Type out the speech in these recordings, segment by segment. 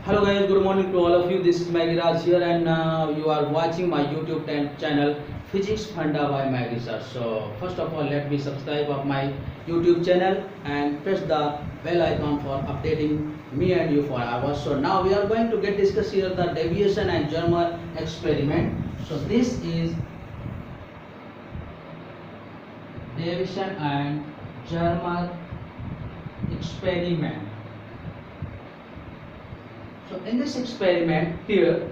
Hello guys, good morning to all of you. This is Magiraj here and you are watching my YouTube channel Physics Funda by Magiraj. So first of all, let me subscribe of my YouTube channel and press the bell icon for updating me and you for hours. So now we are going to discuss here the deviation and Germer experiment. So this is deviation and Germer experiment. So in this experiment here,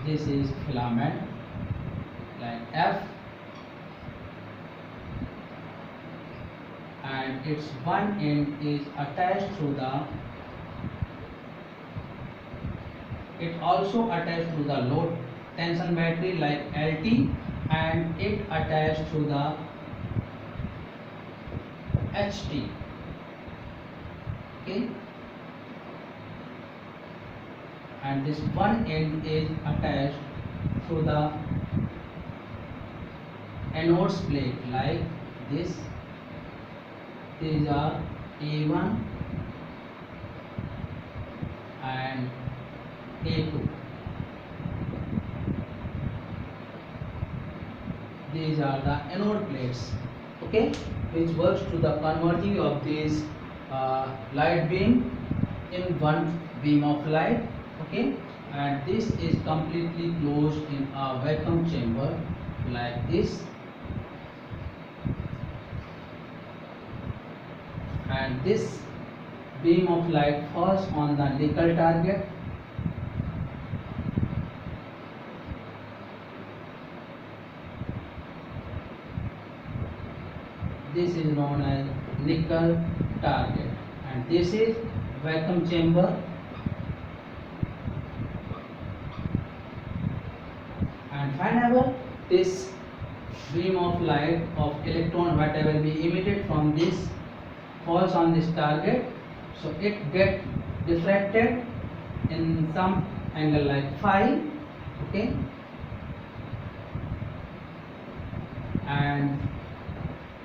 this is filament like F, and its one end is attached to it also attached to the low tension battery like LT, and it attached to the HT. Okay, and this one end is attached to the anodes plate like this. These are A1 and A2. These are the anode plates, okay, which works to the converting of this light beam in one beam of light, okay, and this is completely closed in a vacuum chamber like this, and this beam of light falls on the nickel target. This is known as nickel target, and this is vacuum chamber, and whenever this beam of light of electron whatever be emitted from this falls on this target, so it get diffracted in some angle like phi, okay, and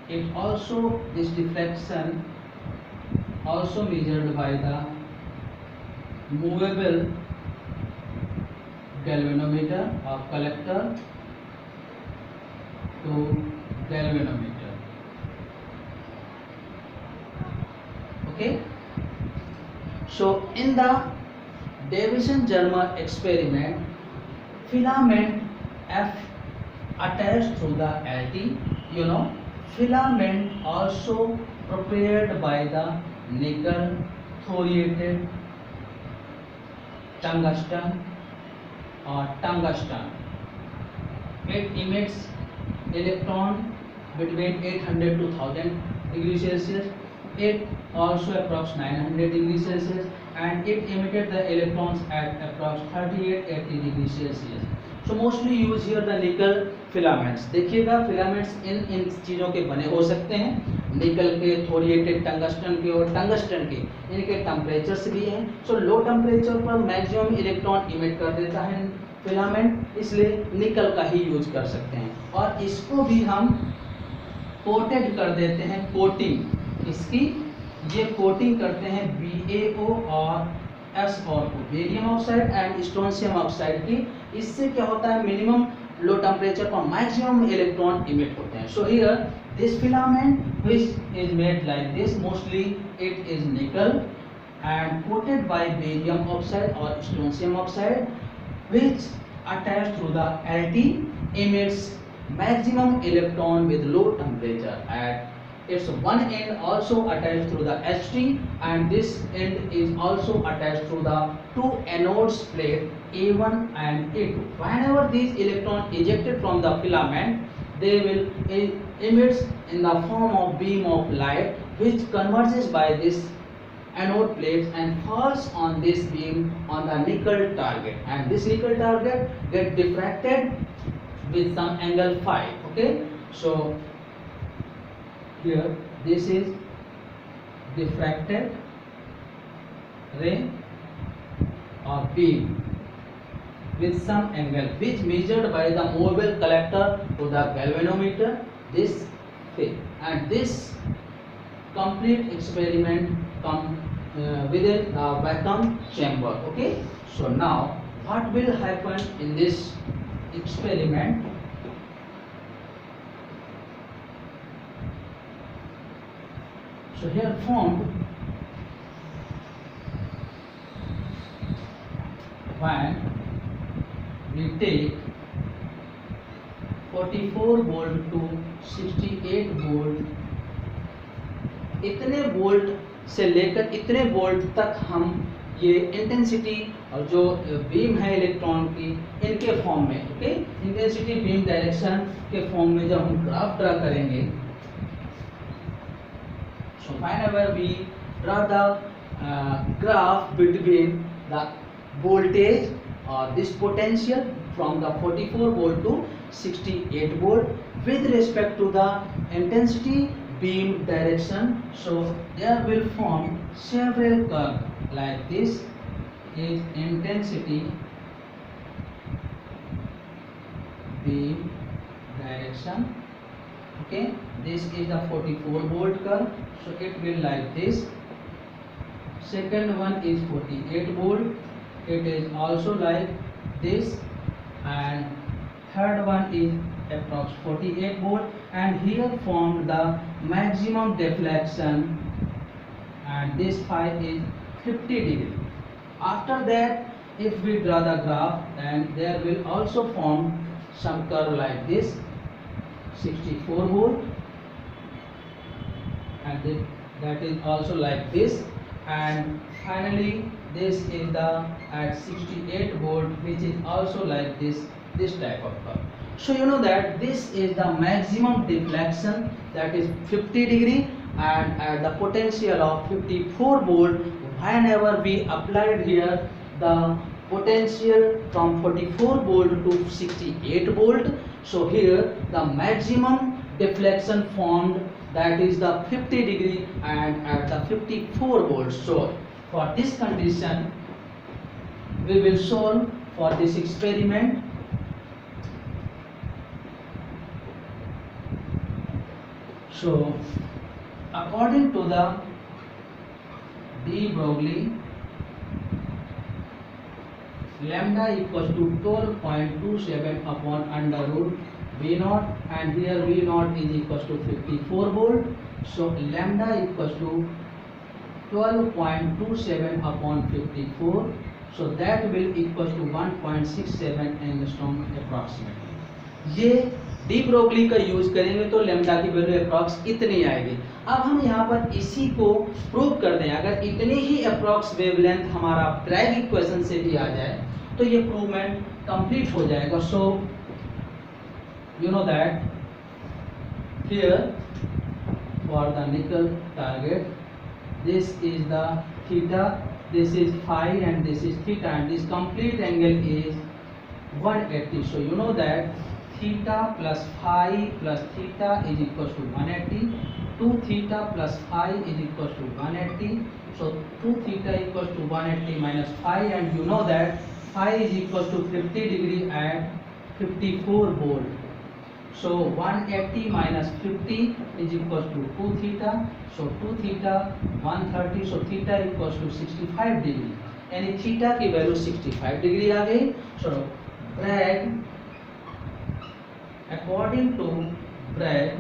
it also, this diffraction also measured by the movable galvanometer or collector to galvanometer, okay. So in the Davison-Germer experiment, filament F attached to the LT, filament also prepared by the nickel thoriated tungsten or tungsten. It emits electron between 800 to 1000 degrees Celsius. It also approx 900 degrees Celsius, and it emitted the electrons at approx 3880 degrees Celsius. So mostly use here the nickel filaments. देखिएगा filaments इन चीज़ों के बने हो सकते हैं, निकल के, थोरिएटेड tungsten के और टंगस्टन के, इनके टेम्परेचर्स भी हैं. सो लो टेम्परेचर पर मैक्सिमम इलेक्ट्रॉन इमिट कर देता है फिलामेंट, इसलिए निकल का ही यूज कर सकते हैं. और इसको भी हम कोटेड कर देते हैं, कोटिंग इसकी, ये कोटिंग करते हैं BaO और SO, barium oxide and strontium oxide की. इससे क्या होता है, मिनिमम लो टेम्परेचर पर मैक्सिमम इलेक्ट्रॉन इमिट होते हैं. So here this filament which is made like this, mostly it is nickel and coated by barium oxide और strontium oxide which attached to the LT emits maximum electron with low temperature, at its one end also attached to the HT, and this end is also attached to the two anodes plate A1 and A2. Whenever these electron ejected from the filament, they will emit in the form of beam of light which converges by this anode plates and falls on this beam on the nickel target, and this nickel target get diffracted with some angle phi, okay. So here this is diffracted ray or beam with some angle which measured by the movable collector to the galvanometer. This fail. And this complete experiment come within the vacuum chamber. Okay, so now what will happen in this experiment? So here formed when we take 44 volt to 68 volt, इतने volt से लेकर इतने volt तक हम ये intensity और जो beam है इलेक्ट्रॉन की इनके फॉर्म में, ओके, इंटेंसिटी बीम डायरेक्शन के फॉर्म में जब हम ग्राफ ड्रा करेंगे, so whenever we draw the graph between the voltage or this potential from the 44 volt to 68 volt with respect to the intensity beam direction, so there will form several curves like this is intensity beam direction. Okay, this is the 44 volt curve, so it will like this. Second one is 48 volt, it is also like this, and third one is approx 48 volt, and here formed the maximum deflection, and this phi is 50 degree. After that, if we draw the graph, then there will also form some curve like this, 64 volt, and that is also like this, and finally this is the at 68 volt, which is also like this type of curve. So you know that this is the maximum deflection, that is 50 degree, and at the potential of 54 volt, whenever we applied here the potential from 44 volt to 68 volt, so here the maximum deflection formed, that is the 50 degree and at the 54 volts. So for this condition we will solve for this experiment. So according to the de Broglie, lambda equals to 12.27 upon under root V naught, and here V naught is equals to 54 volt, so lambda equals to 12.27 upon 54, so that will equals to 1.67 angstrom approximately. ये de Broglie का use करेंगे तो lambda की value approx इतनी आएगी. अब हम यहाँ पर इसी को प्रूव कर दें, अगर इतनी ही अप्रॉक्स वेवलेंथ हमारा ब्रैग इक्वेशन से भी आ जाए तो ये प्रूवमेंट कंप्लीट हो जाएगा. सो you know that here for the nickel target, this is the theta, this is phi, and this is theta, and this complete angle is 180. So you know that theta plus phi plus theta is equals to 180. 2 theta plus phi is equals to 180. So 2 theta equals to 180 minus phi, and you know that phi is equals to 50 degree at 54 volt. So 180 minus 50 is equals to 2 theta. So 2 theta 130. So theta equals to 65 degree. यानी theta की value 65 degree आ गई. सो Bragg, according to brag,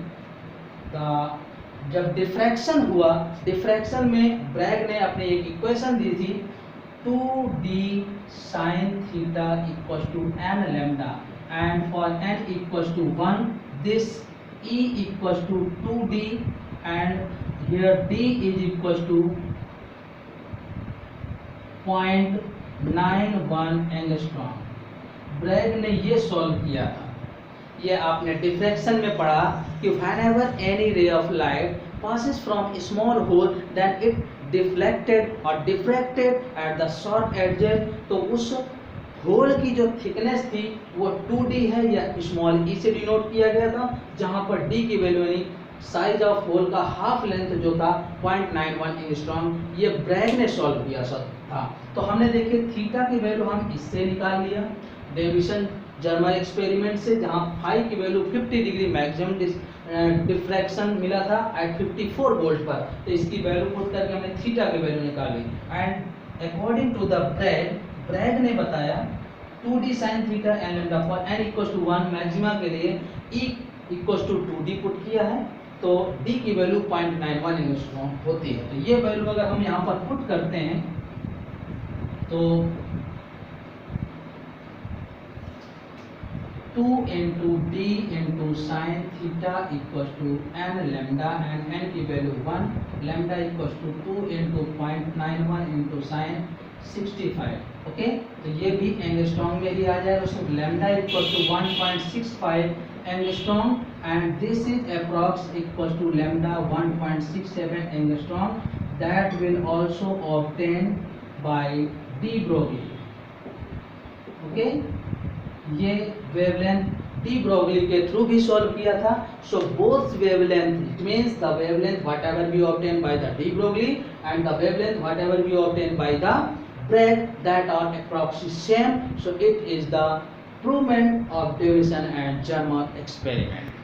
जब diffraction हुआ, diffraction में Bragg ने अपनी एक equation दी थी 2d sin theta equals to n lambda, and for n equals to 1, this E equals to 2d, and here d is equals to 0.91 angstrom. Bragg ने ये solve किया था. ये आपने डिफ्रैक्शन में पढ़ा कि whenever any ray of light passes from a small hole, then it deflected or diffracted at the sharp edges. तो उस होल की जो थिकनेस थी वो 2d है या स्मॉल e से डिनोट किया गया था, जहां पर d की वैल्यू यानी साइज ऑफ होल का हाफ लेंथ जो था 0.91 एंगस्ट्रॉम, ये ब्रैग ने सॉल्व किया था. तो हमने देखे थीटा की वैल्यू हम इससे निकाल लिया, डेविएशन जर्मन एक्सपेरिमेंट से, जहां फाई की वैल्यू 50 डिग्री मैक्सिमम डिफ्रैक्शन मिला था एट 54 वोल्ट पर। तो इसकी वैल्यू पुट करके हमने थीटा की वैल्यू निकाली। And according to the Bragg ने बताया 2d sin theta n lambda for n equals to 1 maxima के लिए E equals to 2d put किया है, तो d की वैल्यू 0.91 एंगस्ट्रॉम होती है। तो ये वैल्यू अगर हम यहाँ पर पुट करते हैं तो 2 into d into sin theta equals to n lambda, and n की value 1, lambda equals to 2 into 0.91 into sin 65। Okay, तो ये भी एंगस्ट्रॉम में ही आ जाएगा। सो lambda equals to 1.65 angstrom and this is approx equals to lambda 1.67 angstrom, that will also obtained by de Broglie। Okay, ये wavelength de Broglie के through भी solve किया था। So both wavelength, it means the wavelength whatever we obtain by the de Broglie and the wavelength whatever we obtain by the Bragg, that are approximately same. So it is the provement of Davisson and Germer experiment.